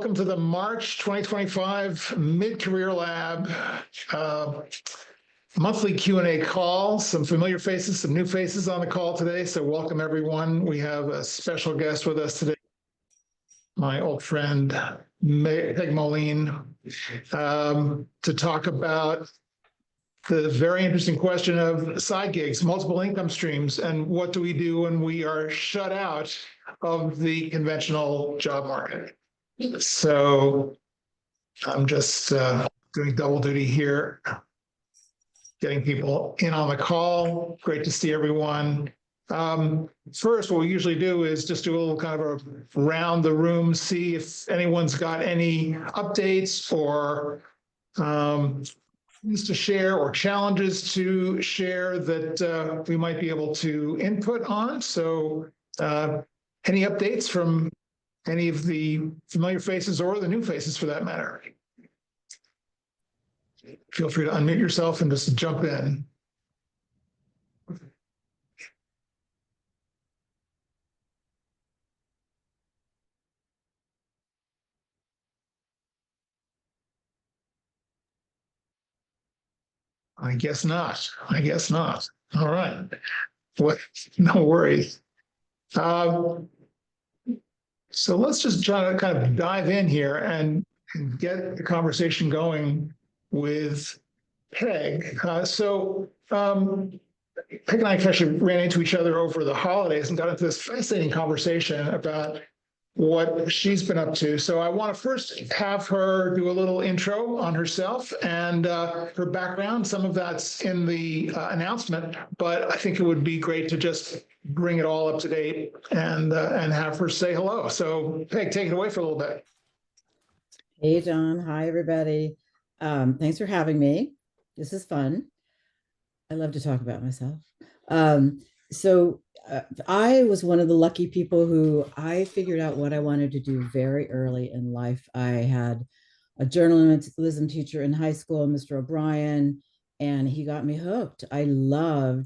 welcome to the March 2025 Mid-Career Lab monthly Q&A call. Some familiar faces, some new faces on the call today, so welcome everyone. We have a special guest with us today, my old friend, Peg Moline, to talk about the very interesting question of side gigs, multiple income streams, and what do we do when we are shut out of the conventional job market. So I'm just doing double duty here, getting people in on the call. Great to see everyone. First, what we usually do is just do a little kind of a round the room, see if anyone's got any updates or things to share or challenges to share that we might be able to input on. So any updates from any of the familiar faces or the new faces for that matter? Feel free to unmute yourself and just jump in. I guess not. I guess not. All right. What? No worries. So let's just try to kind of dive in here and get the conversation going with Peg. Peg and I actually ran into each other over the holidays and got into this fascinating conversation about what she's been up to. So I want to first have her do a little intro on herself and her background. Some of that's in the announcement, but I think it would be great to just bring it all up to date and have her say hello. So Peg, take it away for a little bit. Hey, John. Hi, everybody. Thanks for having me. This is fun. I love to talk about myself. I was one of the lucky people who I figured out what I wanted to do very early in life. I had a journalism teacher in high school, Mr. O'Brien, and he got me hooked. I'm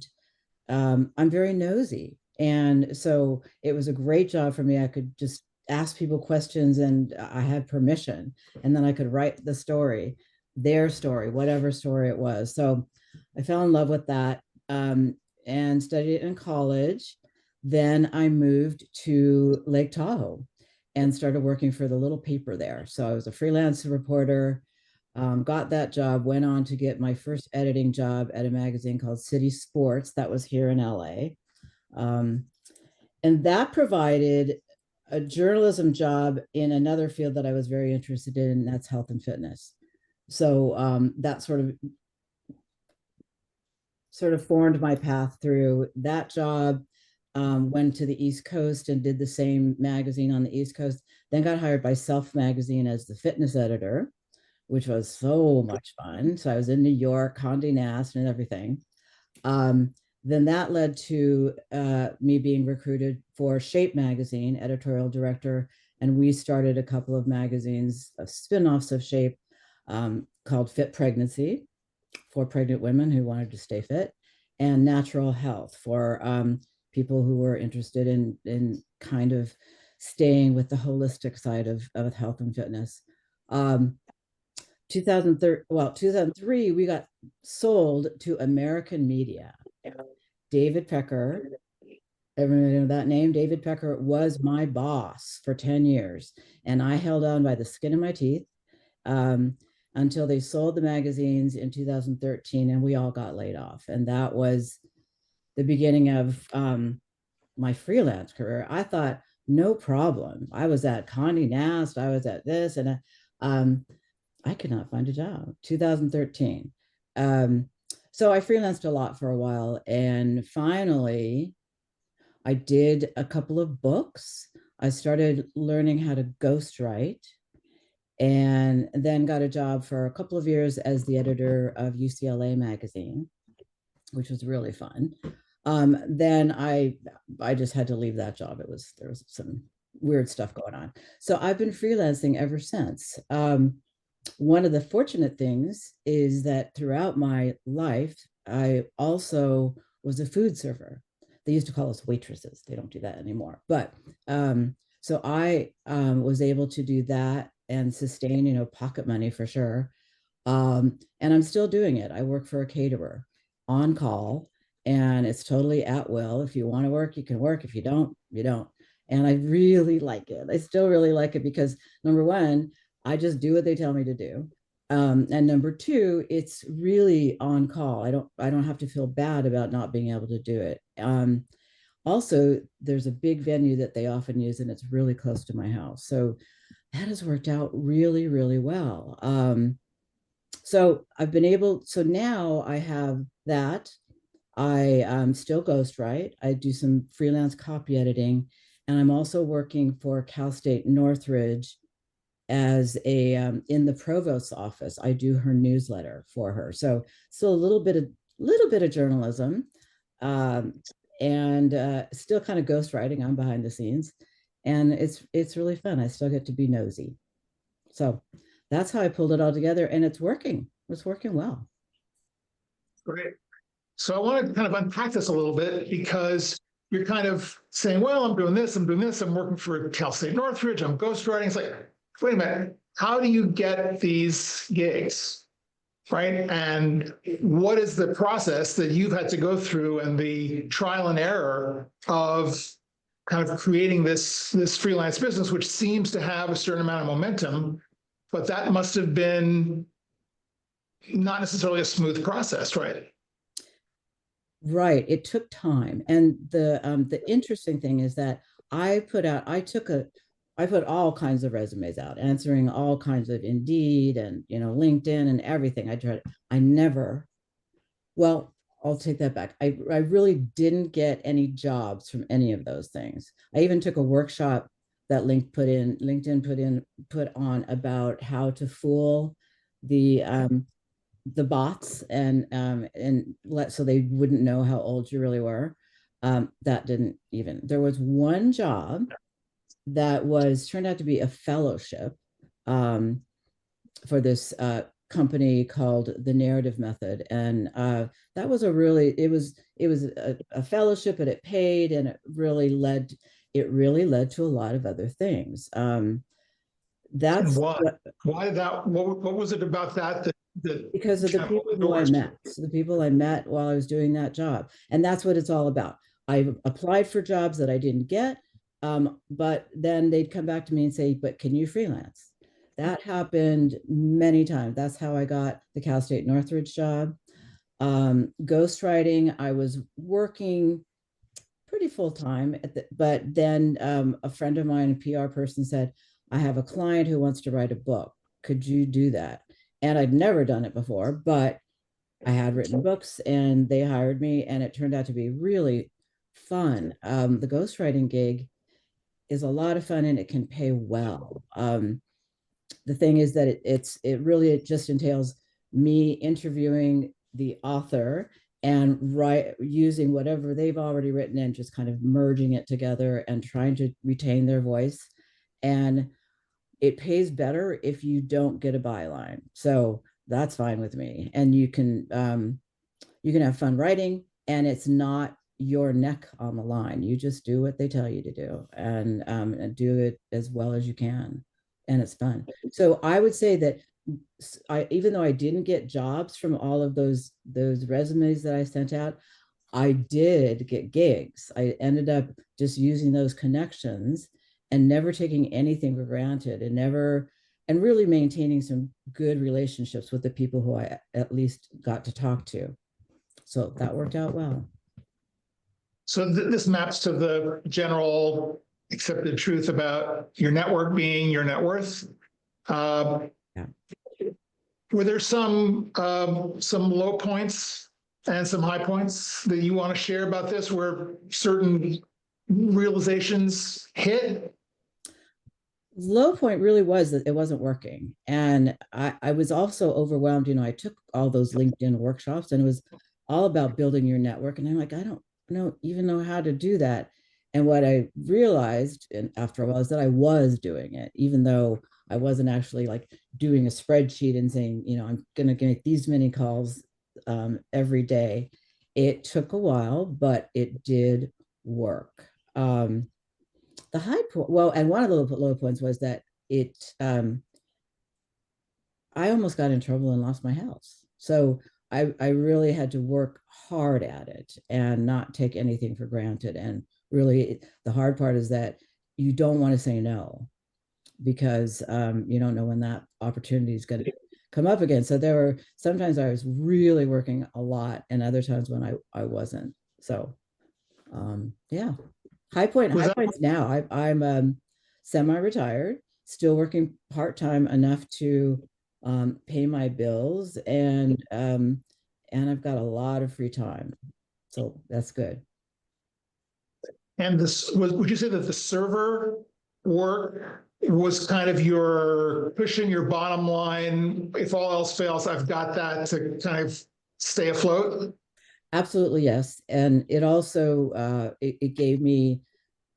very nosy. And so it was a great job for me. I could just ask people questions and I had permission. And then I could write the story, their story, whatever story it was. So I fell in love with that. And studied it in college. Then I moved to Lake Tahoe and started working for the little paper there. So I was a freelance reporter, got that job, went on to get my first editing job at a magazine called City Sports that was here in LA. And that provided a journalism job in another field that I was very interested in, and that's health and fitness. So that sort of formed my path through that job, went to the East Coast and did the same magazine on the East Coast, then got hired by Self Magazine as the fitness editor, which was so much fun. So I was in New York, Conde-Nast and everything. Then that led to me being recruited for Shape Magazine, editorial director, and we started a couple of magazines, spin-offs of Shape, called Fit Pregnancy, for pregnant women who wanted to stay fit, and Natural Health for people who were interested in kind of staying with the holistic side of health and fitness. 2003, we got sold to American Media. David Pecker, everyone know that name? David Pecker was my boss for 10 years, and I held on by the skin of my teeth. Until they sold the magazines in 2013 and we all got laid off. And that was the beginning of my freelance career. I thought, no problem. I was at Conde-Nast, I was at this, and I could not find a job, 2013. So I freelanced a lot for a while. And finally, I did a couple of books. I started learning how to ghostwrite, and then got a job for a couple of years as the editor of UCLA magazine, which was really fun. Then I just had to leave that job. There was some weird stuff going on. So I've been freelancing ever since. One of the fortunate things is that throughout my life, I also was a food server. They used to call us waitresses. They don't do that anymore. But so I was able to do that and sustain, pocket money for sure. And I'm still doing it. I work for a caterer on call, and it's totally at will. If you want to work, you can work. If you don't, you don't. And I really like it. I still really like it because number one, I just do what they tell me to do. And number two, it's really on call. I don't have to feel bad about not being able to do it. Also, there's a big venue that they often use, and it's really close to my house. So that has worked out really, really well. So now I have that. I still ghostwrite. I do some freelance copy editing, and I'm also working for Cal State Northridge as a in the provost's office. I do her newsletter for her. So still a little bit of journalism, um, and still kind of ghostwriting. I'm behind the scenes, and it's really fun. I still get to be nosy. So that's how I pulled it all together, and it's working. It's working well. Great. So I want to kind of unpack this a little bit because you're kind of saying, well, I'm doing this, I'm working for Cal State Northridge, I'm ghostwriting. It's like, wait a minute, how do you get these gigs? Right. And what is the process that you've had to go through and the trial and error of kind of creating this freelance business, which seems to have a certain amount of momentum, but that must have been not necessarily a smooth process, right? Right. It took time. And the interesting thing is that I put all kinds of resumes out, answering all kinds of Indeed and LinkedIn and everything. I never, well, I'll take that back. I really didn't get any jobs from any of those things. I even took a workshop that LinkedIn put on about how to fool the bots and let so they wouldn't know how old you really were. That didn't even. There was one job that was turned out to be a fellowship um, for this company called the Narrative Method, and that was it was a fellowship, and it paid, and it really led to a lot of other things. And That's why did that, what was it about that because of the kind of people opened who I doors? met. So the people I met while I was doing that job. And that's what it's all about. I applied for jobs that I didn't get, but then they'd come back to me and say, but can you freelance? That happened many times. That's how I got the Cal State Northridge job. Ghostwriting, I was working pretty full time, but then a friend of mine, a PR person, said, I have a client who wants to write a book. Could you do that? And I'd never done it before, but I had written books and they hired me, and it turned out to be really fun. The ghostwriting gig is a lot of fun and it can pay well. The thing is that it just entails me interviewing the author and using whatever they've already written and just kind of merging it together and trying to retain their voice. And it pays better if you don't get a byline. So that's fine with me. And you can have fun writing, and it's not your neck on the line. You just do what they tell you to do, and do it as well as you can. And it's fun. So I would say that even though I didn't get jobs from all of those resumes that I sent out, I did get gigs. I ended up just using those connections and never taking anything for granted, and really maintaining some good relationships with the people who I at least got to talk to. So that worked out well. So this maps to the general accepted truth about your network being your net worth. Yeah. Were there some low points and some high points that you want to share about this, where certain realizations hit? Low point really was that it wasn't working. And I was also overwhelmed. I took all those LinkedIn workshops, and it was all about building your network. And I'm like, I don't even know how to do that. And what I realized, and after a while, is that I was doing it, even though I wasn't actually like doing a spreadsheet and saying, I'm going to make these many calls every day. It took a while, but it did work. The high point, well, and one of the low points was that I almost got in trouble and lost my house. So I really had to work hard at it and not take anything for granted. And really, the hard part is that you don't want to say no because you don't know when that opportunity is going to come up again. So there were sometimes I was really working a lot, and other times when I wasn't. So yeah, Was high that points now. I'm semi-retired, still working part-time enough to pay my bills, and I've got a lot of free time, so that's good. and this was, would you say that the server work was kind of your cushion, your bottom line? If all else fails, I've got that to kind of stay afloat. Absolutely, yes. And it also it gave me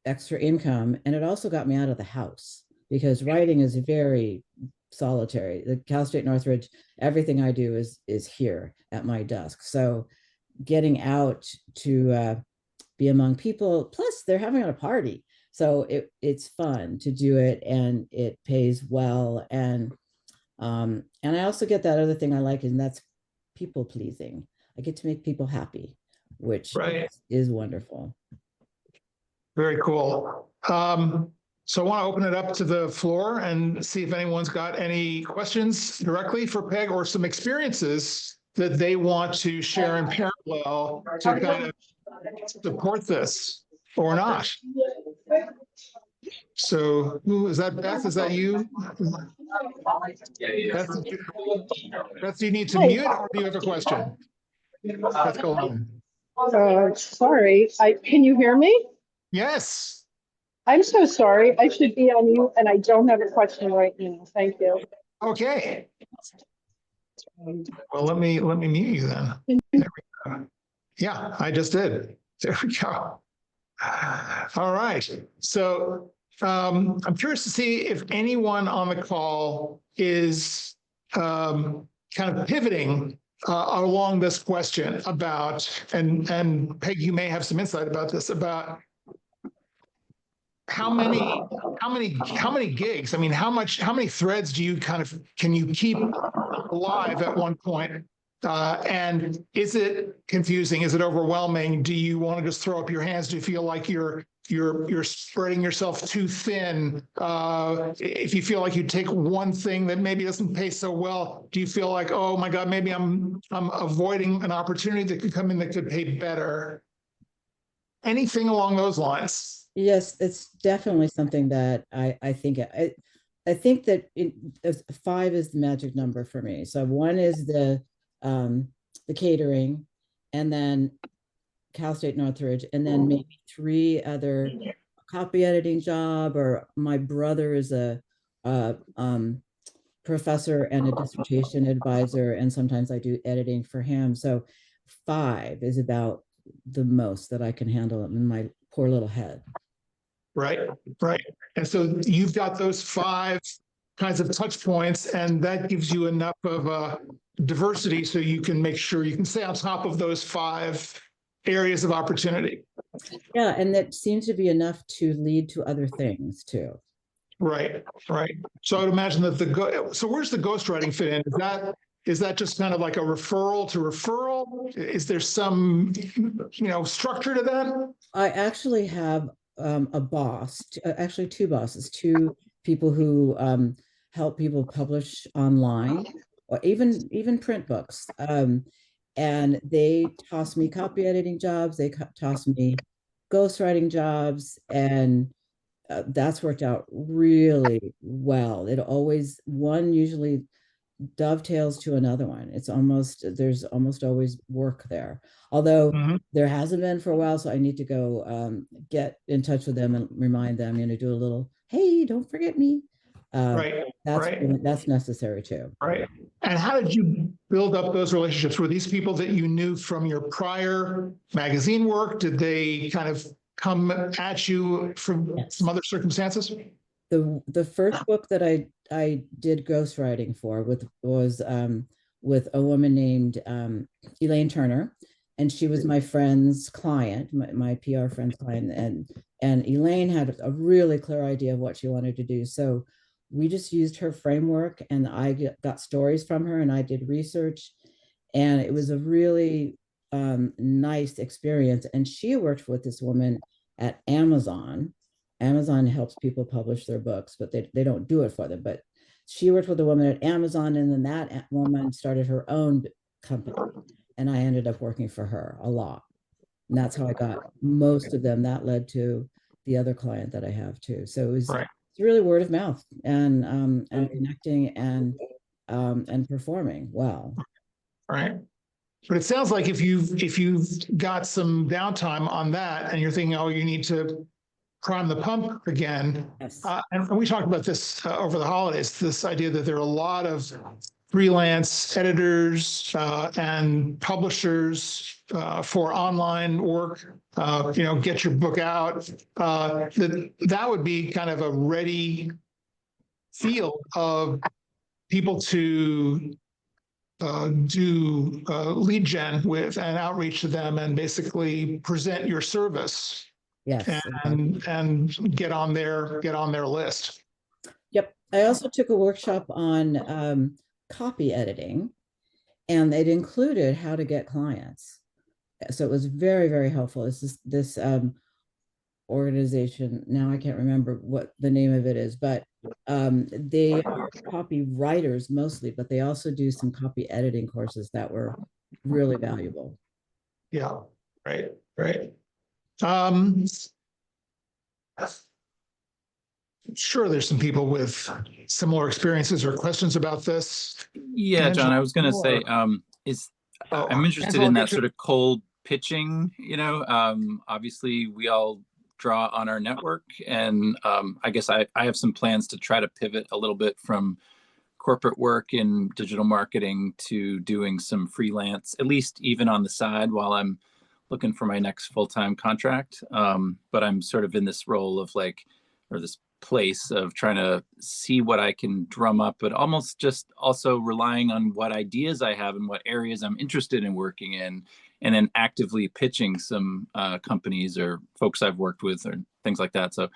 extra income, and it also got me out of the house because writing is very solitary. The Cal State Northridge, everything I do is here at my desk. So getting out to be among people, plus they're having a party. So it's fun to do it, and it pays well. And I also get that other thing I like, and that's people pleasing. I get to make people happy, which Right. is wonderful. Very cool. So I want to open it up to the floor and see if anyone's got any questions directly for Peg or some experiences that they want to share in parallel to kind of support this or not. So who is that? Beth, is that you? Beth, Beth, do you need to Hi. mute or do you have a question? Beth, go on. Sorry, can you hear me? Yes. I'm so sorry. I should be on mute and I don't have a question right now. Thank you. Okay. Well, let me mute you then. There we go. Yeah, I just did. There we go. All right. So I'm curious to see if anyone on the call is kind of pivoting along this question about, and Peg, you may have some insight about this, about how many gigs? I mean, how many threads do you can you keep alive at one point? And is it confusing? Is it overwhelming? Do you want to just throw up your hands? Do you feel like you're spreading yourself too thin? If you feel like you take one thing that maybe doesn't pay so well, do you feel like, oh my God, maybe I'm avoiding an opportunity that could come in that could pay better? Anything along those lines? Yes, it's definitely something that I think I think that five is the magic number for me. So one is the catering, and then Cal State Northridge, and then maybe three other copy editing job, or my brother is a professor and a dissertation advisor, and sometimes I do editing for him. So five is about the most that I can handle in my poor little head. Right, right. And so you've got those five kinds of touch points, and that gives you enough of a diversity so you can make sure you can stay on top of those five areas of opportunity. Yeah, and that seems to be enough to lead to other things too. Right, right. So I would imagine that so where's the ghostwriting fit in? Is that just kind of like a referral to referral? Is there some, structure to that? I actually have a boss, actually two bosses, two people who help people publish online or even print books. And they toss me copy editing jobs. They toss me ghostwriting jobs, and that's worked out really well. It always one usually dovetails to another one. There's almost always work there. Although there hasn't been for a while, so I need to go get in touch with them and remind them, do a little, hey, don't forget me. Right, right. That's necessary too. Right. And how did you build up those relationships? Were these people that you knew from your prior magazine work? Did they kind of come at you from some other circumstances? The first book that I did ghostwriting for was with a woman named Elaine Turner, and she was my friend's client, my PR friend's client, and Elaine had a really clear idea of what she wanted to do. So we just used her framework, and got stories from her, and I did research, and it was a really nice experience. And she worked with this woman at Amazon. Amazon helps people publish their books, but they don't do it for them. But she worked with a woman at Amazon, and then that woman started her own company, and I ended up working for her a lot. And that's how I got most of them. That led to the other client that I have too. So it was Right. it's really word of mouth and connecting and performing well. Right. But it sounds like if you've got some downtime on that and you're thinking, oh, you need to prime the pump again. Yes. And we talked about this over the holidays, this idea that there are a lot of freelance editors and publishers for online work, get your book out. That would be kind of a ready field of people to do lead gen with and outreach to them and basically present your service. Yes. And get on their list. Yep. I also took a workshop on copy editing, and it included how to get clients. So it was very, very helpful. This organization, now I can't remember what the name of it is, but they are copywriters mostly, but they also do some copy editing courses that were really valuable. Yeah, right. Sure, there's some people with similar experiences or questions about this. Yeah, John, I was going to say, I'm interested in that sort of cold pitching, obviously we all draw on our network, and I guess I have some plans to try to pivot a little bit from corporate work in digital marketing to doing some freelance, at least even on the side while I'm looking for my next full-time contract. But I'm sort of in this role of this place of trying to see what I can drum up, but almost just also relying on what ideas I have and what areas I'm interested in working in, and then actively pitching some companies or folks I've worked with or things like that. So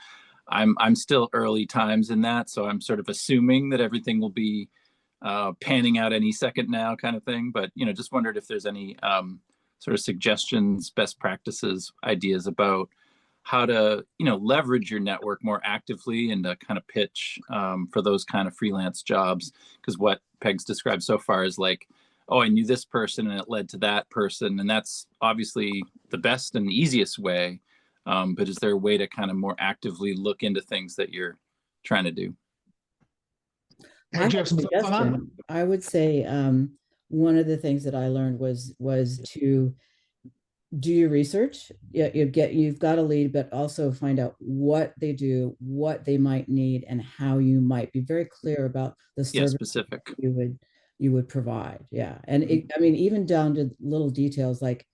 I'm still early times in that. So I'm sort of assuming that everything will be panning out any second now kind of thing. But, just wondered if there's any sort of suggestions, best practices, ideas about how to, leverage your network more actively and to kind of pitch for those kind of freelance jobs. Because what Peg's described so far is like, oh, I knew this person and it led to that person. And that's obviously the best and easiest way. But is there a way to kind of more actively look into things that you're trying to do? I would say one of the things that I learned was to do your research. You've got a lead, but also find out what they do, what they might need, and how you might be very clear about the service specific you would provide. Yeah. And even down to little details like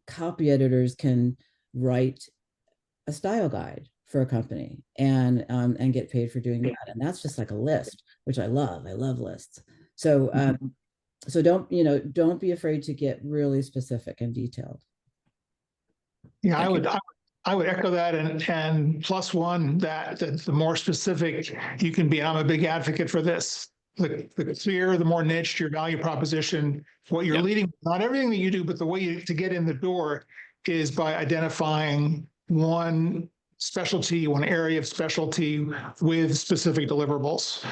copy editors can write a style guide for a company and get paid for doing that. And that's just like a list, which I love. I love lists. So so don't be afraid to get really specific and detailed. Yeah, I would echo that, and plus one that the more specific you can be. I'm a big advocate for this. The clearer, the more niched your value proposition, what you're leading, not everything that you do, but the way to get in the door is by identifying one specialty, one area of specialty with specific deliverables.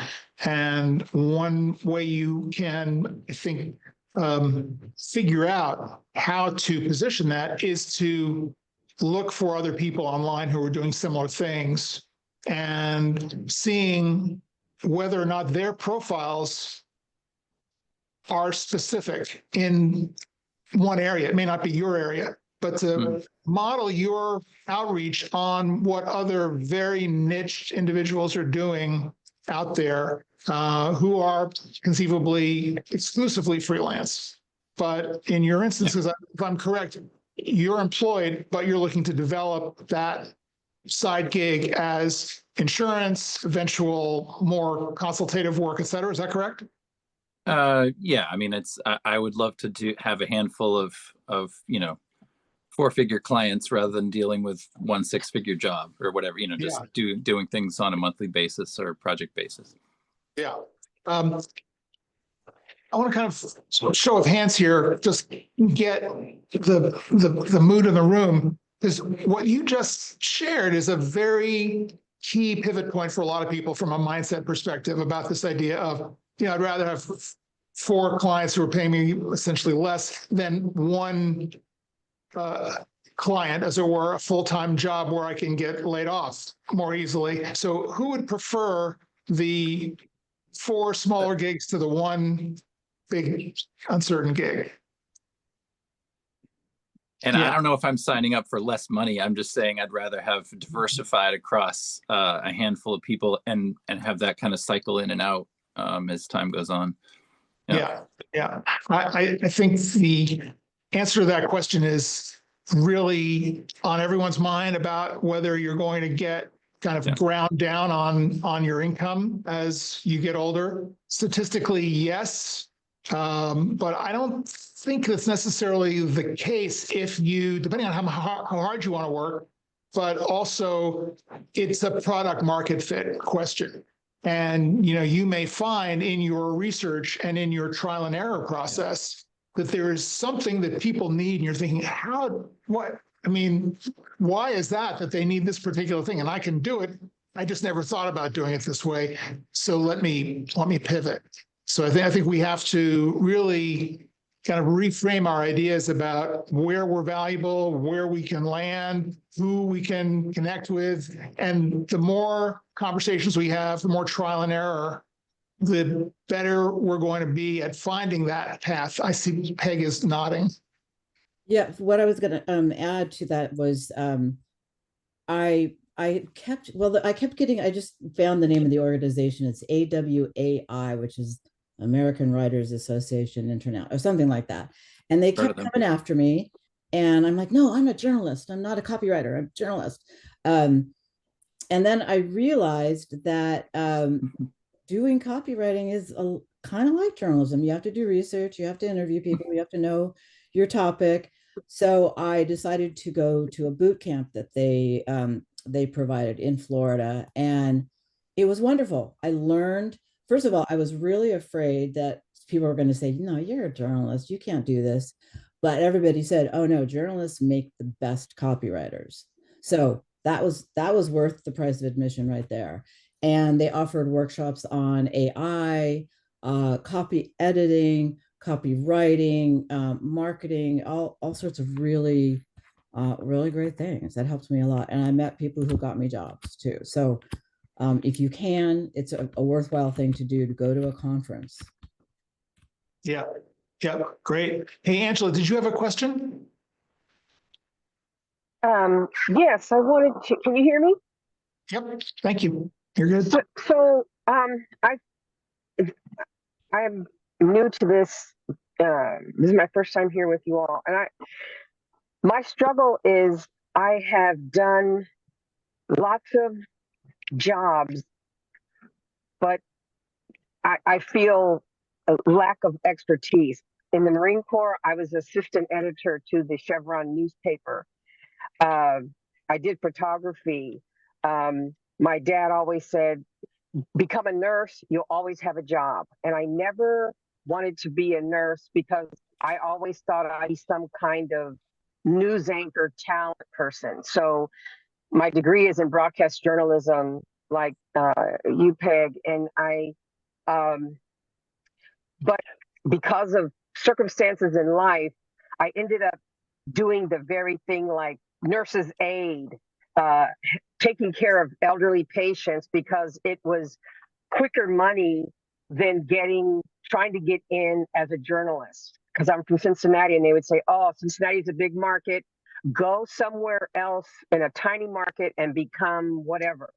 And one way you can, I think, figure out how to position that is to look for other people online who are doing similar things and seeing whether or not their profiles are specific in one area. It may not be your area, but to model your outreach on what other very niche individuals are doing out there who are conceivably exclusively freelance. But in your instances, if I'm correct, you're employed, but you're looking to develop that side gig as insurance, eventual more consultative work, et cetera. Is that correct? Yeah. I mean, I would love to have a handful of 4-figure clients rather than dealing with 1 6-figure job or whatever, just doing things on a monthly basis or project basis. Yeah. I want to kind of show of hands here, just get the mood in the room, because what you just shared is a very key pivot point for a lot of people from a mindset perspective about this idea of, I'd rather have 4 clients who are paying me essentially less than 1 client, as it were, a full-time job where I can get laid off more easily. So who would prefer the 4 smaller gigs to the 1 big uncertain gig? And I don't know if I'm signing up for less money. I'm just saying I'd rather have diversified across a handful of people and have that kind of cycle in and out as time goes on. Yeah. I think the answer to that question is really on everyone's mind about whether you're going to get kind of ground down on your income as you get older. Statistically, yes. But I don't think that's necessarily the case if you, depending on how hard you want to work, but also it's a product market fit question. And, you may find in your research and in your trial and error process that there is something that people need. And you're thinking, why is that they need this particular thing? And I can do it. I just never thought about doing it this way. So let me pivot. So I think we have to really kind of reframe our ideas about where we're valuable, where we can land, who we can connect with. And the more conversations we have, the more trial and error, the better we're going to be at finding that path. I see Peg is nodding. Yeah, what I was going to add to that was I kept getting, I just found the name of the organization. It's AWAI, which is American Writers Association International, or something like that. And they kept coming after me. And I'm like, no, I'm a journalist. I'm not a copywriter. I'm a journalist. And then I realized that doing copywriting is kind of like journalism. You have to do research. You have to interview people. You have to know your topic. So I decided to go to a boot camp that they provided in Florida. And it was wonderful. I learned, first of all, I was really afraid that people were going to say, no, you're a journalist. You can't do this. But everybody said, oh no, journalists make the best copywriters. So that was worth the price of admission right there. And they offered workshops on AI, copy editing, copywriting, marketing, all sorts of really great things. That helped me a lot. And I met people who got me jobs too. So if you can, it's a worthwhile thing to do, to go to a conference. Yeah, great. Hey, Angela, did you have a question? Yes, I wanted to, can you hear me? Yep, thank you. You're good. So I'm new to this. This is my first time here with you all. And my struggle is I have done lots of jobs, but I feel a lack of expertise. In the Marine Corps, I was assistant editor to the Chevron newspaper. I did photography. My dad always said, become a nurse, you'll always have a job. And I never wanted to be a nurse because I always thought I'd be some kind of news anchor talent person. So my degree is in broadcast journalism, like you, Peg, and but because of circumstances in life, I ended up doing the very thing like nurse's aide, taking care of elderly patients because it was quicker money than trying to get in as a journalist. Because I'm from Cincinnati, and they would say, oh, Cincinnati is a big market. Go somewhere else in a tiny market and become whatever.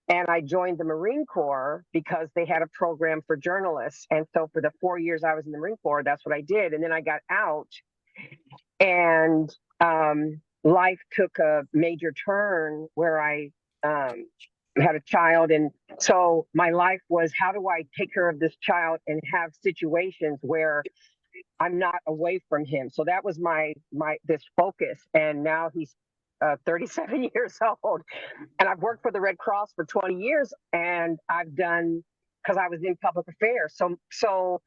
And I joined the Marine Corps because they had a program for journalists. And so for the 4 years I was in the Marine Corps, that's what I did. And then I got out, and life took a major turn where I had a child. And so my life was, how do I take care of this child and have situations where I'm not away from him. So that was this focus. And now he's 37 years old, and I've worked for the Red Cross for 20 years, and I've done, because I was in public affairs. So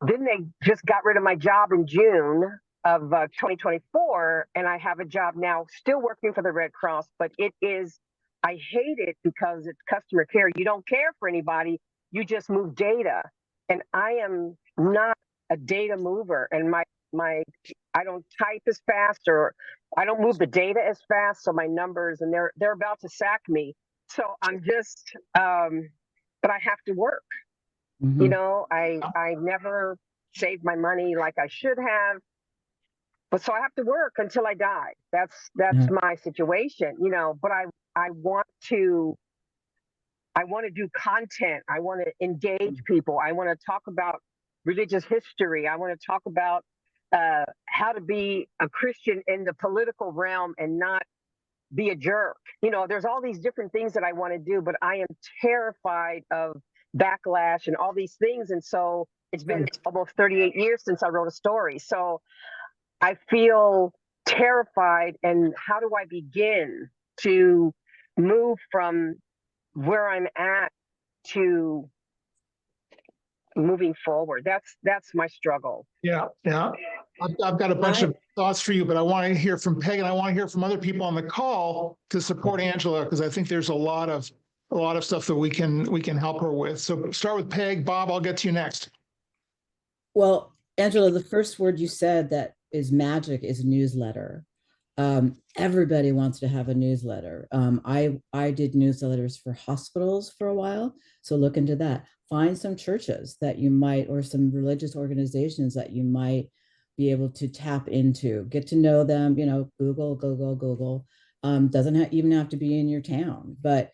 then they just got rid of my job in June of 2024, and I have a job now still working for the Red Cross, but I hate it because it's customer care. You don't care for anybody, you just move data. And I am not a data mover, and I don't type as fast, or I don't move the data as fast. So my numbers, and they're about to sack me. So I'm just, but I have to work. Mhm. You know, I never saved my money like I should have, but so I have to work until I die. That's Yeah. my situation, you know. But I want to do content. I want to engage people. I want to talk about religious history. I want to talk about how to be a Christian in the political realm and not be a jerk. You know, there's all these different things that I want to do, but I am terrified of backlash and all these things. And so it's been almost 38 years since I wrote a story. So I feel terrified. And how do I begin to move from where I'm at to moving forward? That's my struggle. Yeah, yeah. I've got a bunch of thoughts for you, but I want to hear from Peg, and I want to hear from other people on the call to support Angela, because I think there's a lot of stuff that we can help her with. So start with Peg. Bob, I'll get to you next. Well, Angela, the first word you said that is magic is newsletter. Everybody wants to have a newsletter. I did newsletters for hospitals for a while, so look into that. Find some churches that you might, or some religious organizations that you might be able to tap into. Get to know them. You know, Google. Doesn't even have to be in your town, but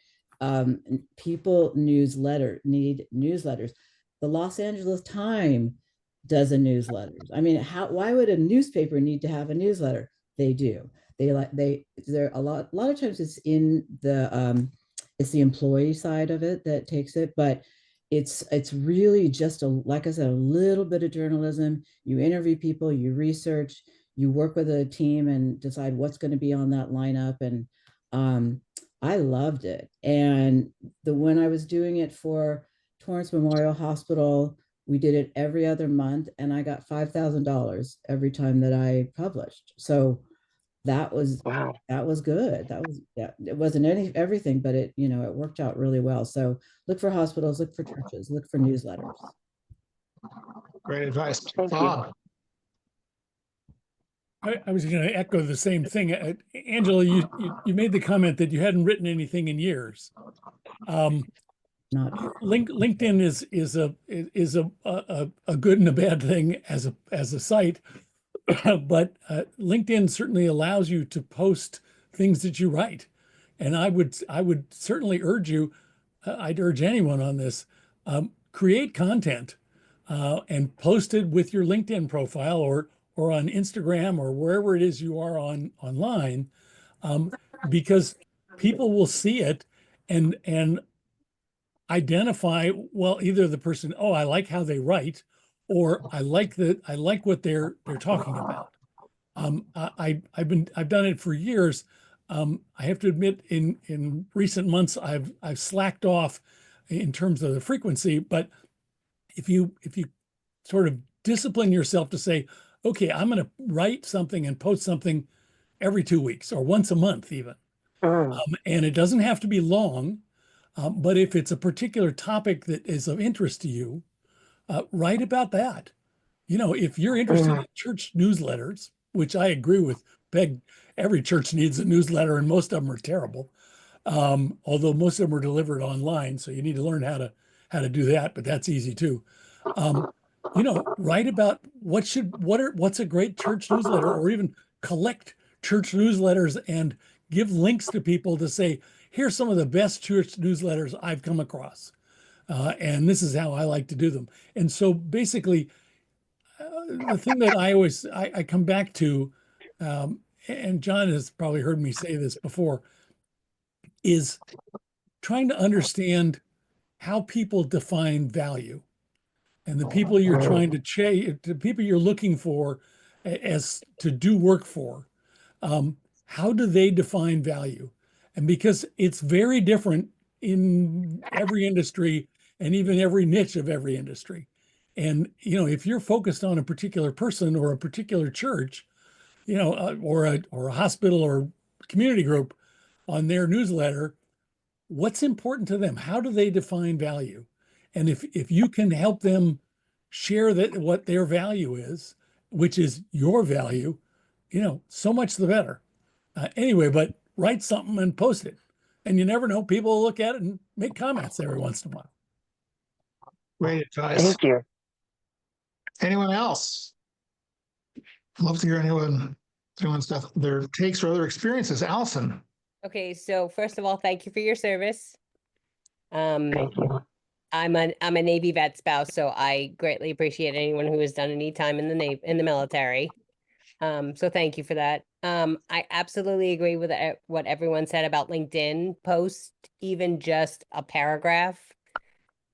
people need newsletters. The Los Angeles Times does a newsletter. I mean, why would a newspaper need to have a newsletter? They do. They're a lot of times it's the employee side of it that takes it, but it's really just like I said, a little bit of journalism. You interview people, you research, you work with a team and decide what's going to be on that lineup. And I loved it. And when I was doing it for Torrance Memorial Hospital, we did it every other month, and I got $5,000 every time that I published. So that was Wow. That was good. It wasn't everything, but it worked out really well. So look for hospitals, look for churches, look for newsletters. Great advice. Thank Bob. I was going to echo the same thing. Angela, you made the comment that you hadn't written anything in years. Not LinkedIn is a good and a bad thing as a site, but LinkedIn certainly allows you to post things that you write, and I would certainly urge you. I'd urge anyone on this: create content and post it with your LinkedIn profile or on Instagram or wherever it is you are online, because people will see it and identify, well, either the person, oh, I like how they write, or I like what they're talking about. I've done it for years. I have to admit, in recent months, I've slacked off in terms of the frequency. But if you sort of discipline yourself to say, okay, I'm going to write something and post something every 2 weeks or once a month even, and it doesn't have to be long. But if it's a particular topic that is of interest to you, write about that. You know, if you're interested in church newsletters, which I agree with Peg, every church needs a newsletter and most of them are terrible. Although most of them are delivered online, so you need to learn how to do that, but that's easy too. Write about what's a great church newsletter, or even collect church newsletters and give links to people to say, here's some of the best church newsletters I've come across. And this is how I like to do them. And so basically, the thing that I come back to, and John has probably heard me say this before, is trying to understand how people define value. and the people you're trying to chase, the people you're looking for as to do work for, how do they define value? And because it's very different in every industry and even every niche of every industry. And, if you're focused on a particular person or a particular church, or a hospital or community group on their newsletter, what's important to them? How do they define value? And if you can help them share that what their value is, which is your value, so much the better. Anyway, but write something and post it. And you never know, people will look at it and make comments every once in a while. Great advice. Thank you. Anyone else? I'd love to hear anyone's got their takes or other experiences. Allison. Okay, so first of all, thank you for your service. Thank you. I'm a Navy vet spouse, so I greatly appreciate anyone who has done any time in the military. So thank you for that. I absolutely agree with what everyone said about LinkedIn post, even just a paragraph.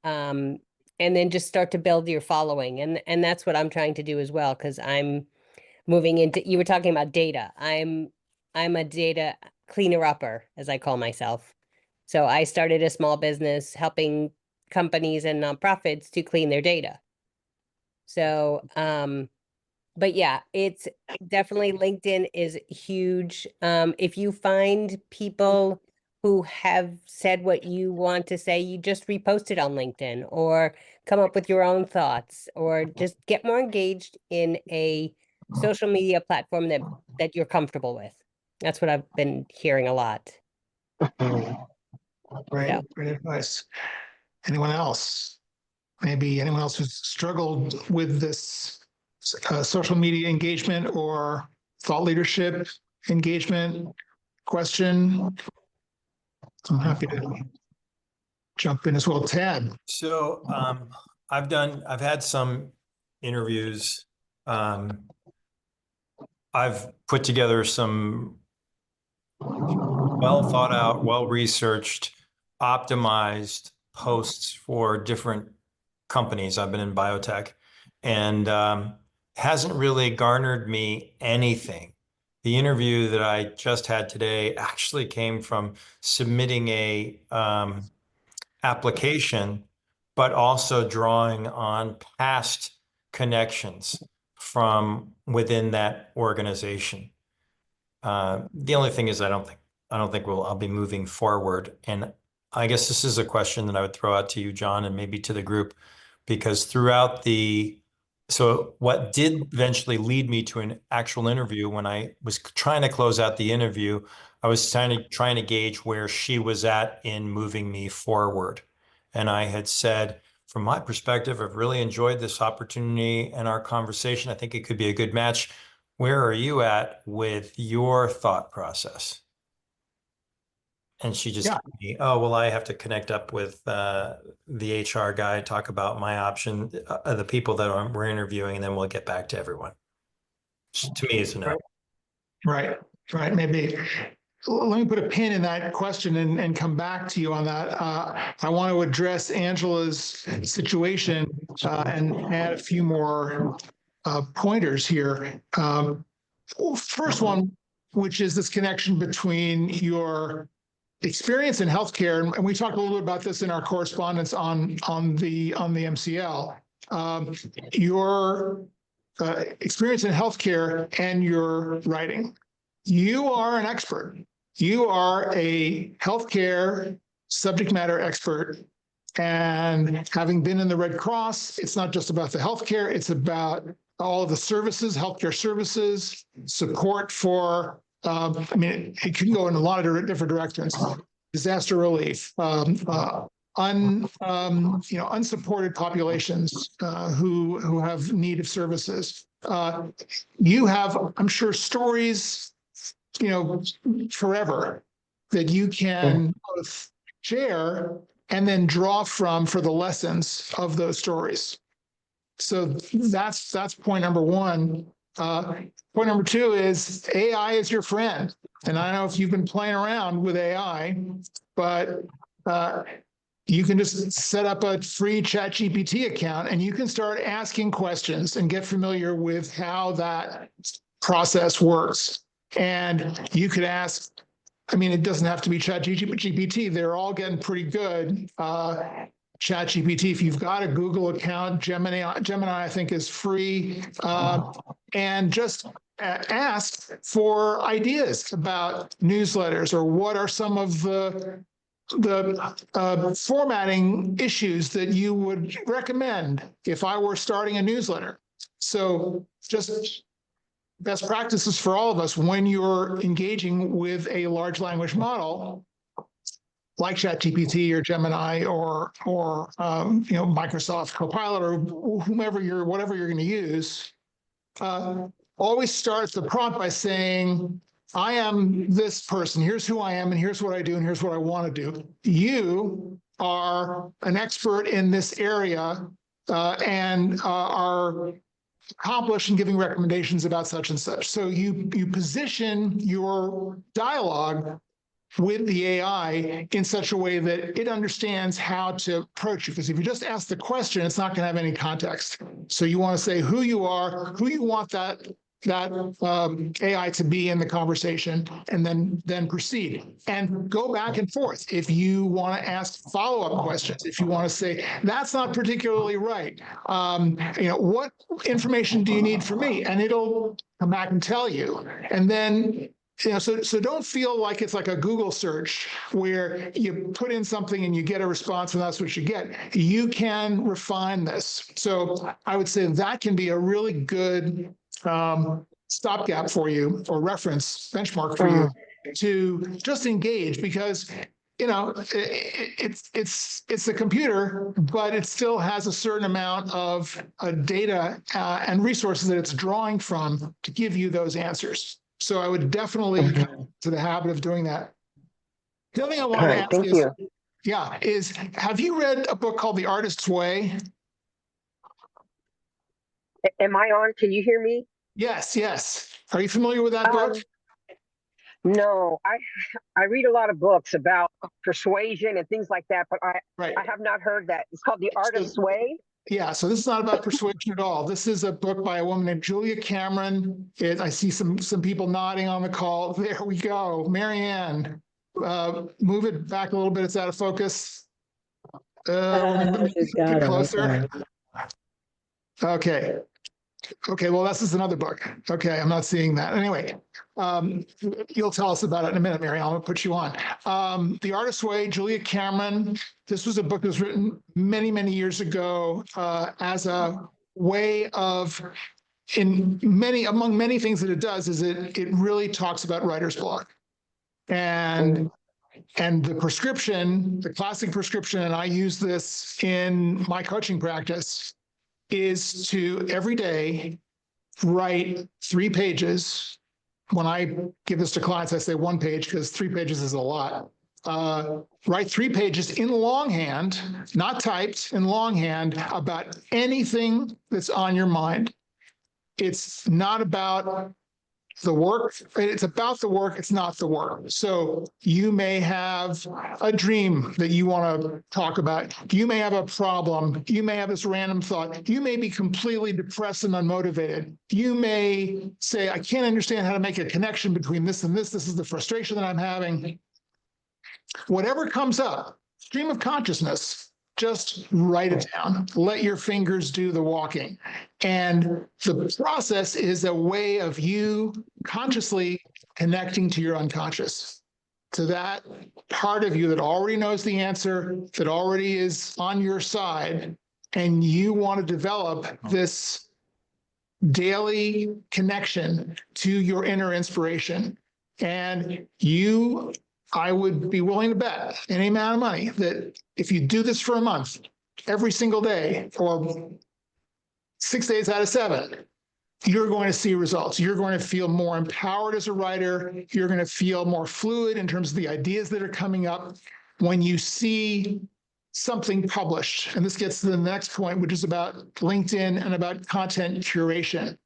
And then just start to build your following. And that's what I'm trying to do as well, because I'm moving into, you were talking about data. I'm a data cleaner upper, as I call myself. So I started a small business helping companies and nonprofits to clean their data. So, but yeah, it's definitely LinkedIn is huge. If you find people who have said what you want to say, you just repost it on LinkedIn or come up with your own thoughts or just get more engaged in a social media platform that you're comfortable with. That's what I've been hearing a lot. Great, Yeah. great advice. Anyone else? Maybe anyone else who's struggled with this social media engagement or thought leadership engagement question? I'm happy to jump in as well. Tad. So I've had some interviews. I've put together some well thought out, well researched, optimized posts for different companies. I've been in biotech, and hasn't really garnered me anything. The interview that I just had today actually came from submitting a application, but also drawing on past connections from within that organization. The only thing is, I don't think I'll be moving forward. And I guess this is a question that I would throw out to you, John, and maybe to the group, because so what did eventually lead me to an actual interview, when I was trying to close out the interview, I was trying to gauge where she was at in moving me forward. And I had said, from my perspective, I've really enjoyed this opportunity and our conversation. I think it could be a good match. Where are you at with your thought process? And she just told me, oh, well, I have to connect up with the HR guy, talk about my option, the people that we're interviewing, and then we'll get back to everyone. To me, it's a no. Right. Maybe let me put a pin in that question and come back to you on that. I want to address Angela's situation and add a few more pointers here. First one, which is this connection between your experience in healthcare, and we talked a little bit about this in our correspondence on the MCL. Your experience in healthcare and your writing. You are an expert. You are a healthcare subject matter expert. And having been in the Red Cross, it's not just about the healthcare, it's about all of the services, healthcare services, support for, it can go in a lot of different directions. Disaster relief, unsupported populations who have need of services. You have, I'm sure, stories, forever that you can both share and then draw from for the lessons of those stories. So that's point number one. Point number two is AI is your friend. And I don't know if you've been playing around with AI, but you can just set up a free ChatGPT account and you can start asking questions and get familiar with how that process works. And you could ask, I mean, it doesn't have to be ChatGPT. They're all getting pretty good. ChatGPT, if you've got a Google account, Gemini, I think is free. And just ask for ideas about newsletters or what are some of the formatting issues that you would recommend if I were starting a newsletter. So just best practices for all of us when you're engaging with a large language model like ChatGPT or Gemini or Microsoft Copilot or whatever you're going to use. Always start the prompt by saying, I am this person. Here's who I am, and here's what I do, and here's what I want to do. You are an expert in this area and are accomplished in giving recommendations about such and such. So you position your dialogue with the AI in such a way that it understands how to approach you. Because if you just ask the question, it's not going to have any context. So you want to say who you are, who you want that AI to be in the conversation, and then proceed and go back and forth. If you want to ask follow-up questions, if you want to say that's not particularly right, what information do you need from me, and it'll come back and tell you. And then so don't feel like it's like a Google search where you put in something and you get a response and that's what you get. You can refine this. So I would say that can be a really good stopgap for you or reference benchmark for you to just engage, because it's a computer, but it still has a certain amount of data and resources that it's drawing from to give you those answers. So I would definitely come to the habit of doing that. The other thing I wanted to ask is have you read a book called The Artist's Way? Am I on? Can you hear me? Yes. Are you familiar with that book? No, I read a lot of books about persuasion and things like that, but I have not heard that. It's called The Artist's Way. Yeah, so this is not about persuasion at all. This is a book by a woman named Julia Cameron. I see some people nodding on the call. There we go. Marianne, move it back a little bit. It's out of focus. Get closer. Okay. Okay, well, this is another book. Okay, I'm not seeing that. Anyway, you'll tell us about it in a minute, Mary. I'll put you on. The Artist's Way, Julia Cameron. This was a book that was written many, many years ago as a way of, among many things that it does, is it really talks about writer's block. And the prescription, the classic prescription, and I use this in my coaching practice, is to every day write 3 pages. When I give this to clients, I say 1 page because 3 pages is a lot. Write 3 pages in longhand, not typed, in longhand, about anything that's on your mind. It's not about the work. It's about the work. It's not the work. So you may have a dream that you want to talk about. You may have a problem. You may have this random thought. You may be completely depressed and unmotivated. You may say, I can't understand how to make a connection between this and this. This is the frustration that I'm having. Whatever comes up, stream of consciousness, just write it down. Let your fingers do the walking. And the process is a way of you consciously connecting to your unconscious, to that part of you that already knows the answer, that already is on your side, and you want to develop this daily connection to your inner inspiration. And I would be willing to bet any amount of money that if you do this for a month, every single day, or 6 days out of 7, you're going to see results. You're going to feel more empowered as a writer. You're going to feel more fluid in terms of the ideas that are coming up when you see something published. And this gets to the next point, which is about LinkedIn and about content curation.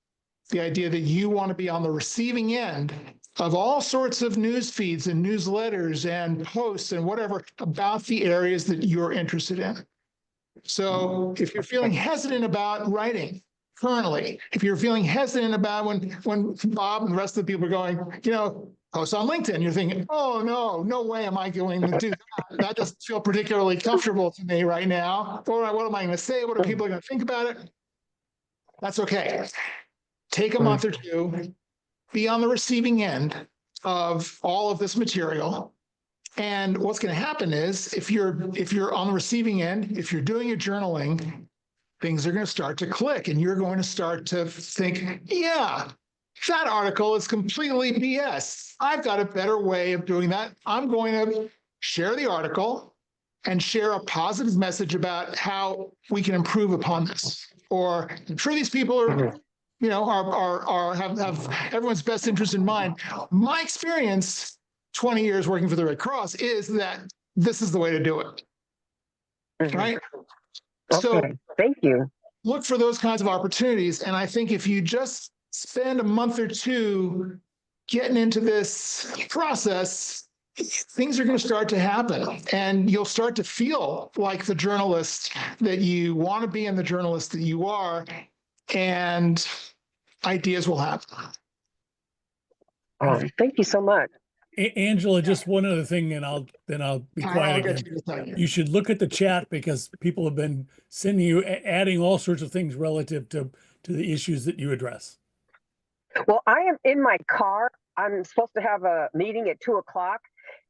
The idea that you want to be on the receiving end of all sorts of news feeds and newsletters and posts and whatever about the areas that you're interested in. So if you're feeling hesitant about writing currently, if you're feeling hesitant about when Bob and the rest of the people are going, post on LinkedIn, you're thinking, oh, no way am I going to do that. That doesn't feel particularly comfortable to me right now. Or what am I going to say? What are people going to think about it? That's okay. Take a month or two, be on the receiving end of all of this material. And what's going to happen is if you're on the receiving end, if you're doing your journaling, things are going to start to click and you're going to start to think, yeah, that article is completely BS. I've got a better way of doing that. I'm going to share the article and share a positive message about how we can improve upon this. Or I'm sure these people are, have everyone's best interest in mind. My experience, 20 years working for the Red Cross, is that this is the way to do it. Right? Okay, So thank you. look for those kinds of opportunities. And I think if you just spend a month or two getting into this process, things are going to start to happen. And you'll start to feel like the journalist that you want to be and the journalist that you are. And ideas will happen. Thank you so much. Angela, just one other thing, and then I'll be quiet again. You should look at the chat because people have been sending you, adding all sorts of things relative to the issues that you address. Well, I am in my car. I'm supposed to have a meeting at 2:00.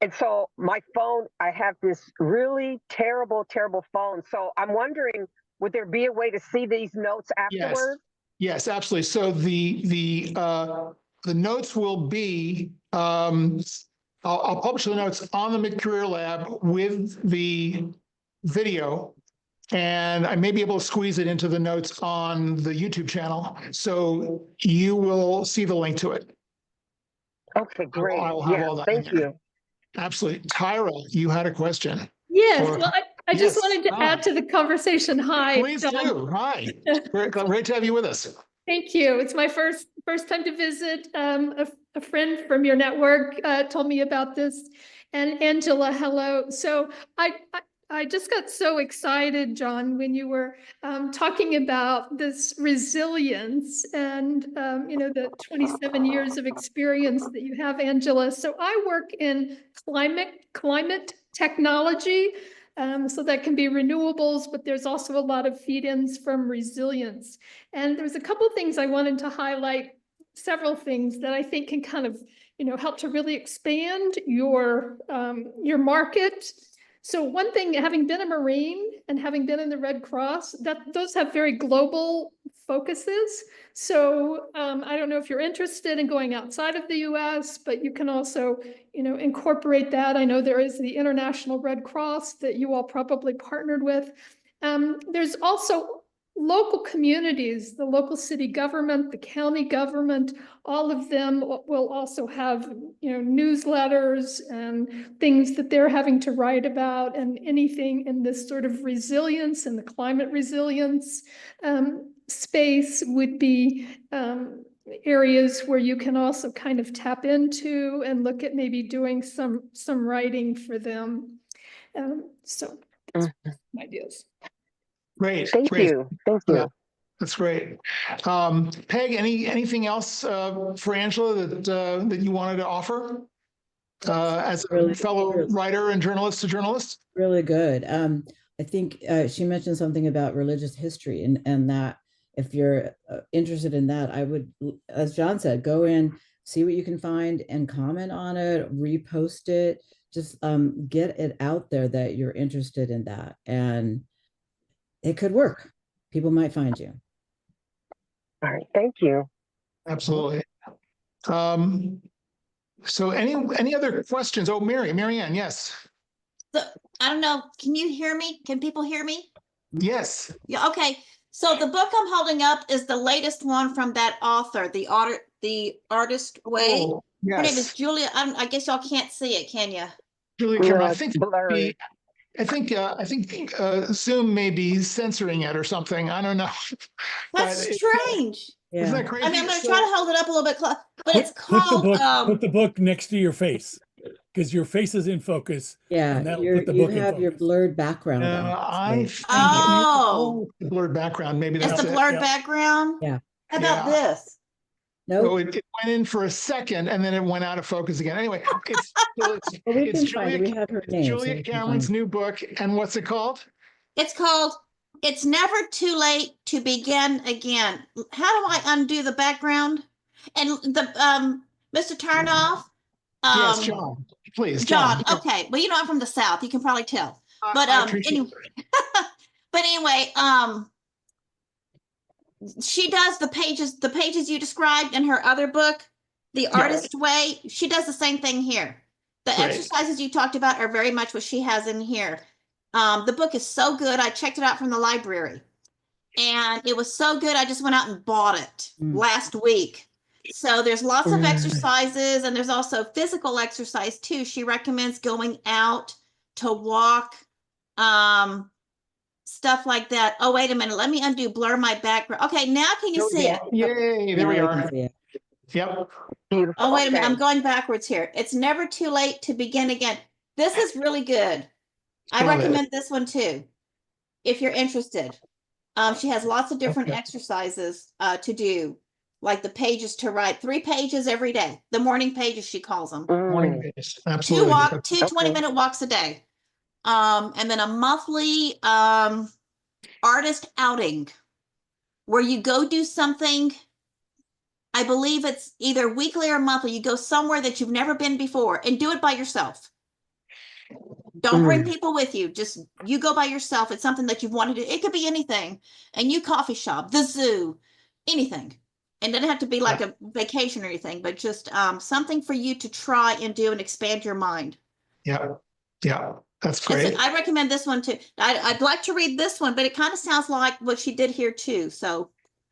And so my phone, I have this really terrible phone. So I'm wondering, would there be a way to see these notes afterwards? Yes, absolutely. So the notes will be, I'll publish the notes on the Mid-Career Lab with the video, and I may be able to squeeze it into the notes on the YouTube channel. So you will see the link to it. Okay, great. I'll have all that. Thank you. Absolutely. Tyra, you had a question. Yes, Or- well, I just Yes. wanted to Hi. add to the conversation. Hi, Please John. do. Hi. Great to have you with us. Thank you. It's my first time to visit. A friend from your network told me about this, and Angela, hello. So I just got so excited, John, when you were talking about this resilience and the 27 years of experience that you have, Angela. So I work in climate technology. So that can be renewables, but there's also a lot of feed-ins from resilience. And there's a couple of things I wanted to highlight, several things that I think can kind of, help to really expand your market. So one thing, having been a Marine and having been in the Red Cross, those have very global focuses. So I don't know if you're interested in going outside of the US, but you can also, incorporate that. I know there is the International Red Cross that you all probably partnered with. There's also local communities, the local city government, the county government, all of them will also have, newsletters and things that they're having to write about, and anything in this sort of resilience and the climate resilience space would be areas where you can also kind of tap into and look at maybe doing some writing for them. So that's ideas. Great. Thank you. Yeah, that's great. Peg, anything else for Angela that you wanted to offer as a fellow writer and journalist to journalist? Really good. I think she mentioned something about religious history, and that if you're interested in that, I would, as John said, go in, see what you can find and comment on it, repost it, just get it out there that you're interested in that. And it could work. People might find you. All right. Thank you. Absolutely. So any other questions? Oh, Marianne, yes. So I don't know. Can you hear me? Can people hear me? Yes. Yeah. Okay. So the book I'm holding up is the latest one from that author, the Artist Way. Oh, yes. Her name is Julia. I guess y'all can't see it, can you? Julia Cameron. I think Zoom may be censoring it or something. I don't know. That's strange. Yeah. Isn't that crazy? I mean, I'm going to try to hold it up a little bit close. but it's Put the called, book, put the book next to your face, because your face is in focus. Yeah, And that'll you're, put the you book in have your focus. blurred background on. I So- think Oh. the blurred background, maybe it's that's the it. blurred yeah. background. Yeah. How about Yeah. this? So No, it went in for a second and then it went out of focus again. Anyway, it's well, we it's can find it. We Julia, have her it's name. so Julia we can Cameron's find it. new book. And what's it called? It's called It's Never Too Late to Begin Again. How do I undo the background? And the Mr. Turnoff? Yes, John. Please, John. John. Okay. Well, you know I'm from the South. You can probably tell. But I appreciate anyway, but anyway, she does the pages you described in her other book, The Artist Way. She does the same thing here. The Great. exercises you talked about are very much what she has in here. The book is so good. I checked it out from the library and it was so good. I just went out and bought it last week. So there's lots of exercises and there's also physical exercise too. She recommends going out to walk, stuff like that. Oh, wait a minute. Let me blur my background. Okay, now can you see it? Yay, there we Now are. can see it. Yep. Beautiful. Oh, wait a minute. Okay. I'm going backwards here. It's never too late to begin again. This is really good. I Love it. recommend this one too, if you're interested. She has lots of different exercises to do, like the pages to write, 3 pages every day. The morning pages, she calls them. Morning pages. Absolutely. Two 20-minute walks a day. And then a monthly artist outing where you go do something. I believe it's either weekly or monthly. You go somewhere that you've never been before and do it by yourself. Don't bring people with you. Just you go by yourself. It's something that you've wanted to do. It could be anything. A new coffee shop, the zoo, anything. And it doesn't have to be like a vacation or anything, but just something for you to try and do and expand your mind. Yeah. Yeah. That's great. I recommend this one too. I'd like to read this one, but it kind of sounds like what she did here too. So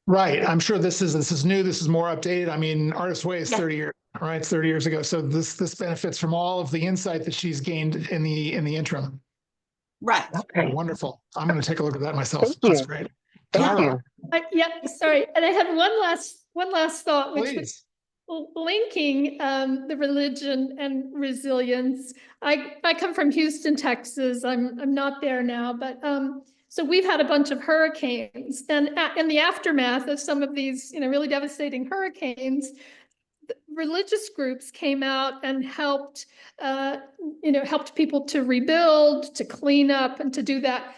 Right. I'm sure this is new. This is more updated. I mean, Artist Way is 30 years, right? It's 30 years ago. So this benefits from all of the insight that she's gained in the interim. right. Okay. Wonderful. I'm going to take a look at that myself. Thank That's you. great. Thank Tara, you. Yeah, sorry. And I had one last thought, which was please. linking the religion and resilience. I come from Houston, Texas. I'm not there now, but so we've had a bunch of hurricanes, and in the aftermath of some of these, really devastating hurricanes, religious groups came out and helped people to rebuild, to clean up, and to do that.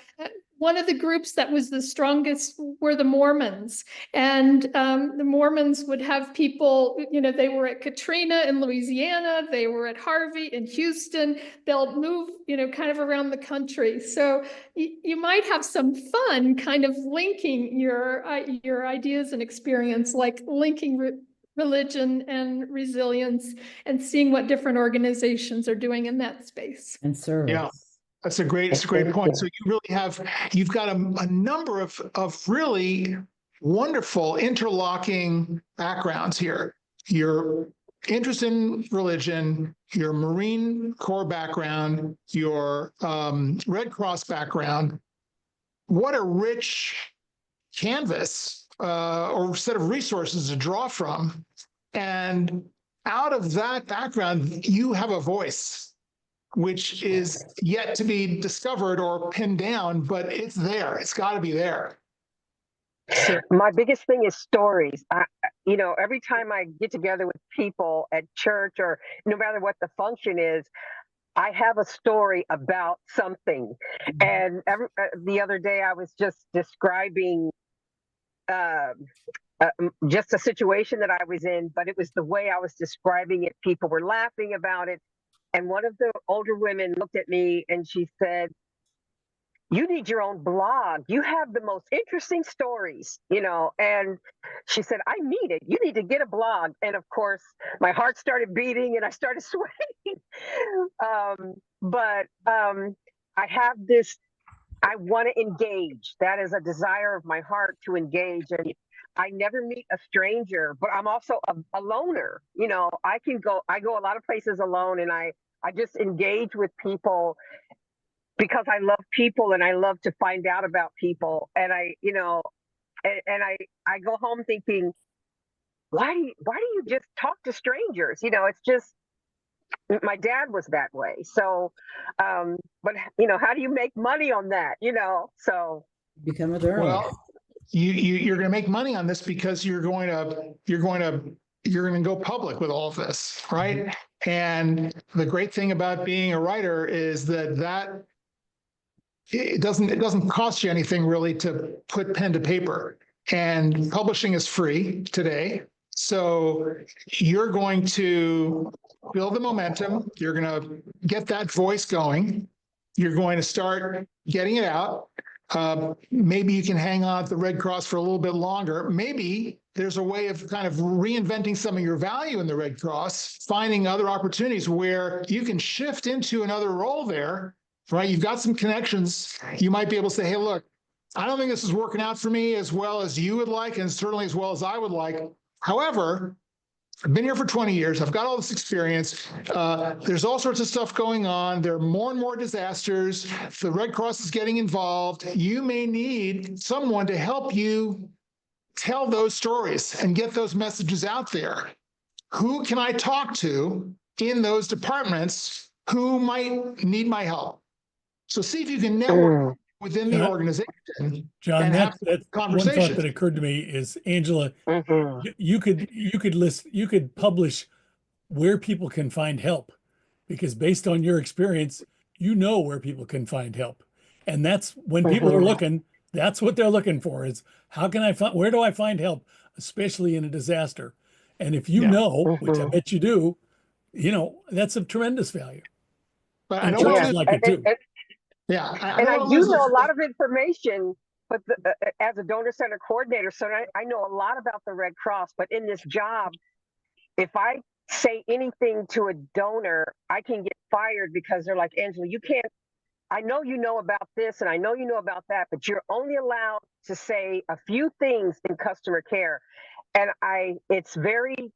One of the groups that was the strongest were the Mormons, and the Mormons would have people, they were at Katrina in Louisiana, they were at Harvey in Houston, they'll move, kind of around the country. So you might have some fun kind of linking your ideas and experience, like linking religion and resilience and seeing what different organizations are doing in that space. And service. Yeah. It's a great point. So you've got a number of really wonderful interlocking backgrounds here. Your interest in religion, your Marine Corps background, your Red Cross background. What a rich canvas or set of resources to draw from. And out of that background, you have a voice, which is yet to be discovered or pinned down, but it's there. It's got to be there. So, my biggest thing is stories. Every time I get together with people at church or no matter what the function is, I have a story about something. And the other day I was just describing just a situation that I was in, but it was the way I was describing it. People were laughing about it. And one of the older women looked at me and she said, "You need your own blog. You have the most interesting stories, And she said, "I need it. You need to get a blog." And of course, my heart started beating and I started sweating. But I have this, I want to engage. That is a desire of my heart, to engage. And I never meet a stranger, but I'm also a loner. I go a lot of places alone, and I just engage with people because I love people and I love to find out about people. And I go home thinking, why do you just talk to strangers? It's just, my dad was that way. So, but how do you make money on that? So Become a journalist. Well, you're going to make money on this because you're going to go public with all of this, right? And the great thing about being a writer is that it doesn't cost you anything really to put pen to paper, and publishing is free today. So you're going to build the momentum. You're going to get that voice going. You're going to start getting it out. Maybe you can hang on at the Red Cross for a little bit longer. Maybe there's a way of kind of reinventing some of your value in the Red Cross, finding other opportunities where you can shift into another role there, right? You've got some connections. You might be able to say, hey, look, I don't think this is working out for me as well as you would like, and certainly as well as I would like. However, I've been here for 20 years. I've got all this experience. There's all sorts of stuff going on. There are more and more disasters. The Red Cross is getting involved. You may need someone to help you tell those stories and get those messages out there. Who can I talk to in those departments who might need my help? So see if you can network within the organization. John, and have that's one thought that occurred to me is, Angela, you could publish where people can find help, because based on your experience, where people can find help. And that's when people are looking, that's what they're looking for, is where do I find help, especially in a disaster? And if which I bet you do, that's of tremendous value. But and churches like it too. Yeah. I do know a lot of information, but as a donor center coordinator, so I know a lot about the Red Cross. But in this job, if I say anything to a donor, I can get fired because they're like, Angela, you can't, I know you know about this and I know you know about that, but you're only allowed to say a few things in customer care. And it's very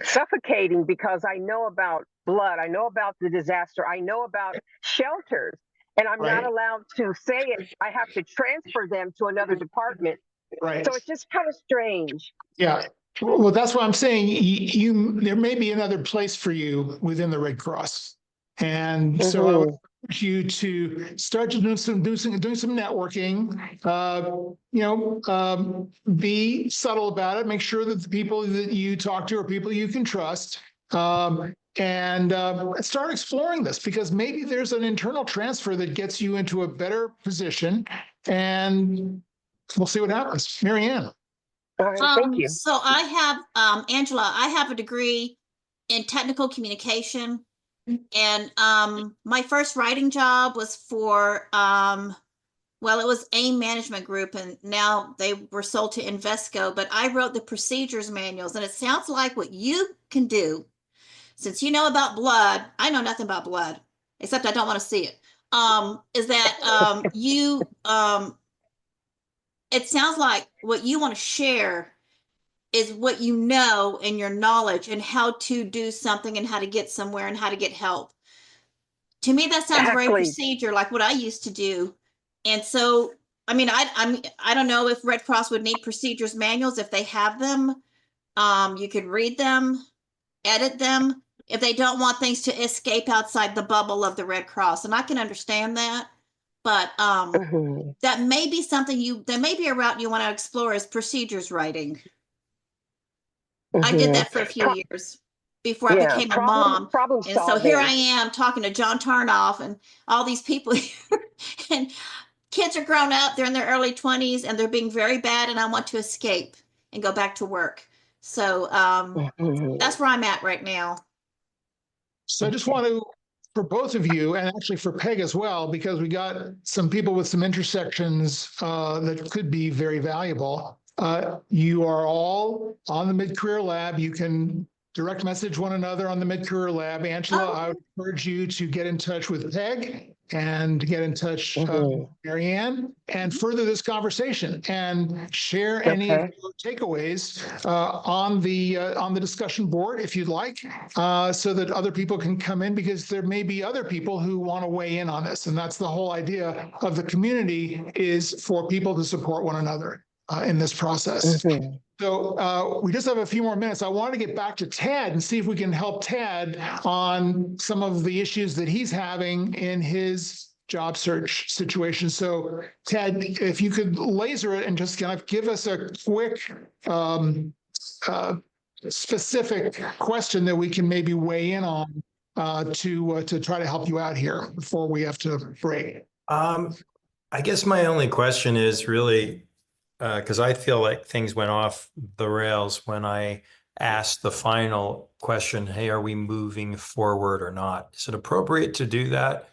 suffocating because I know about blood, I know about the disaster, I know about shelters, and I'm not allowed to say it. I have to transfer them to another department. Right. So it's just kind of strange. Yeah. Well, that's what I'm saying. There may be another place for you within the Red Cross. And so I would urge you to start to doing some networking, be subtle about it, make sure that the people that you talk to are people you can trust, and start exploring this, because maybe there's an internal transfer that gets you into a better position, and we'll see what happens. Mary Ann. All right, thank you. So I have, Angela, I have a degree in technical communication. And my first writing job was for, it was AIM Management Group, and now they were sold to Invesco, but I wrote the procedures manuals. And it sounds like what you can do, since you know about blood, I know nothing about blood, except I don't want to see it, is that it sounds like what you want to share is what you know and your knowledge and how to do something and how to get somewhere and how to get help. To me, that sounds very procedure, like what I used to do. And so, I mean, I don't know if Red Cross would need procedures manuals. If they have them, you could read them, edit them, if they don't want things to escape outside the bubble of the Red Cross. And I can understand that. But that may be something that may be a route you want to explore, is procedures writing. I did that for a few years before I became a mom. And so here I am talking to John Tarnoff and all these people here. And kids are grown up, they're in their early 20s and they're being very bad, and I want to escape and go back to work. So that's where I'm at right now. So I just want to, for both of you, and actually for Peg as well, because we got some people with some intersections that could be very valuable. You are all on the Mid-Career Lab. You can direct message one another on the Mid-Career Lab. Angela, I would encourage you to get in touch with Peg and get in touch with Mary Ann and further this conversation and share any of your takeaways on the discussion board if you'd like, so that other people can come in, because there may be other people who want to weigh in on this. And that's the whole idea of the community, is for people to support one another. in this process. Mhm. So we just have a few more minutes. I want to get back to Ted and see if we can help Ted on some of the issues that he's having in his job search situation. So Ted, if you could laser it and just kind of give us a quick specific question that we can maybe weigh in on to try to help you out here before we have to break. I guess my only question is really, because I feel like things went off the rails when I asked the final question, hey, are we moving forward or not? Is it appropriate to do that?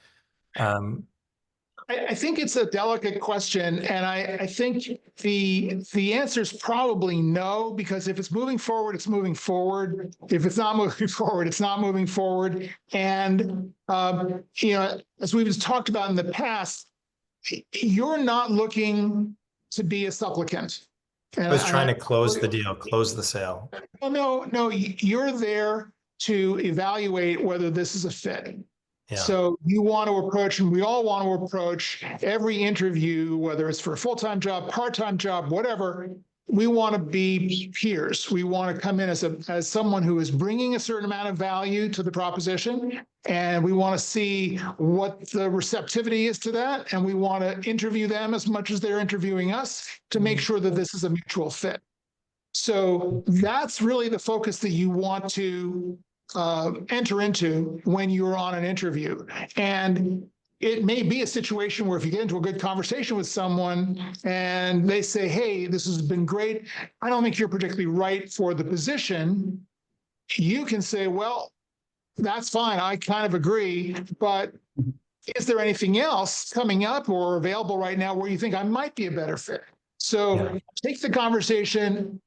I think it's a delicate question, and I think the answer is probably no, because if it's moving forward, it's moving forward. If it's not moving forward, it's not moving forward. And as we've talked about in the past, you're not looking to be a supplicant. And I was trying to close the deal, close the sale. Well, no, you're there to evaluate whether this is a fit. Yeah. So you want to approach, and we all want to approach every interview, whether it's for a full-time job, part-time job, whatever. We want to be peers. We want to come in as someone who is bringing a certain amount of value to the proposition, and we want to see what the receptivity is to that, and we want to interview them as much as they're interviewing us to make sure that this is a mutual fit. So that's really the focus that you want to enter into when you're on an interview. And it may be a situation where if you get into a good conversation with someone and they say, hey, this has been great, I don't think you're particularly right for the position, you can say, well, that's fine, I kind of agree, but is there anything else coming up or available right now where you think I might be a better fit? So take the conversation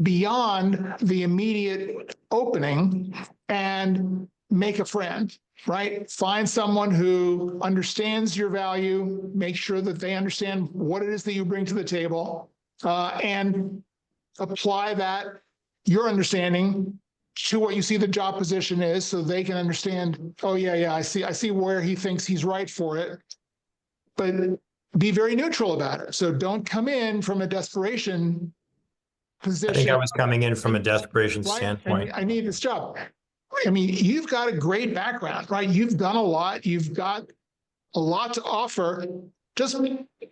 beyond the immediate opening and make a friend, right? Find someone who understands your value, make sure that they understand what it is that you bring to the table, and apply that, your understanding, to what you see the job position is, so they can understand, oh yeah, I see where he thinks he's right for it. But be very neutral about it. So don't come in from a desperation position. I think I was coming in from a desperation Right? standpoint. I need this job. I mean, you've got a great background, right? You've done a lot. You've got a lot to offer, just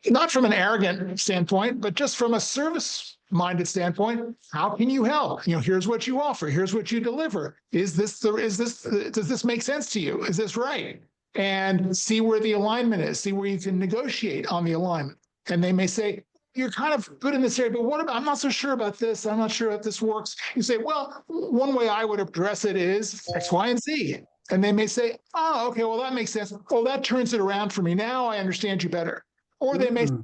not from an arrogant standpoint, but just from a service-minded standpoint. How can you help? Here's what you offer. Here's what you deliver. Does this make sense to you? Is this right? And see where the alignment is. See where you can negotiate on the alignment. And they may say, you're kind of good in this area, but what about, I'm not so sure about this. I'm not sure if this works. You say, well, one way I would address it is X, Y, and Z. And they may say, oh, okay, well, that makes sense. Oh, that turns it around for me. Now I understand you better. Or they may say,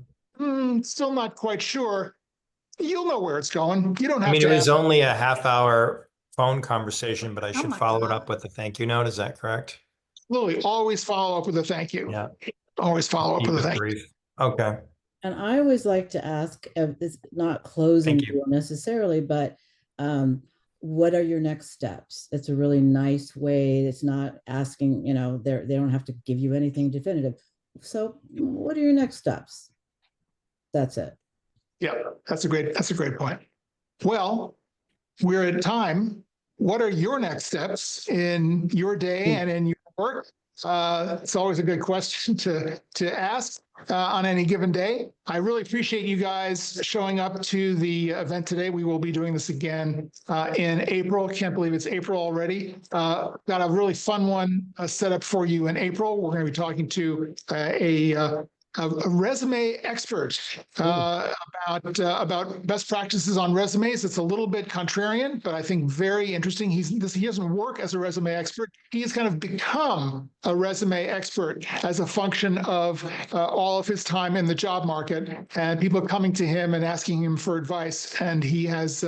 still not quite sure. You'll know where it's going. You don't have to. It was only a half-hour phone conversation, but I should my follow it God. up with a thank you note. Is that correct? Absolutely. Always follow up with a thank you. Yeah. Always follow up Keep with a it thank you. brief. Okay. And I always like to ask, it's not closing Thank you. deal necessarily, but what are your next steps? It's a really nice way. It's not asking, they don't have to give you anything definitive. So what are your next steps? That's it. Yeah, that's a great point. Well, we're at time. What are your next steps in your day and in your work? It's always a good question to ask on any given day. I really appreciate you guys showing up to the event today. We will be doing this again in April. Can't believe it's April already. Got a really fun one set up for you in April. We're going to be talking to a resume expert about best practices on resumes. It's a little bit contrarian, but I think very interesting. He doesn't work as a resume expert. He has kind of become a resume expert as a function of all of his time in the job market, and people are coming to him and asking him for advice, and he's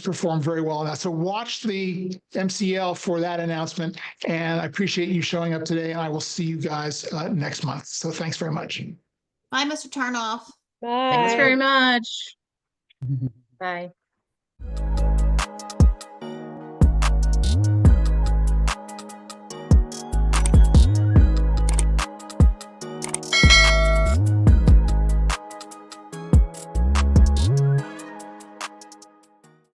performed very well on that. So watch the MCL for that announcement, and I appreciate you showing up today, and I will see you guys next month. So thanks very much. Bye, Mr. Turnoff. Bye. Thanks very much. Bye.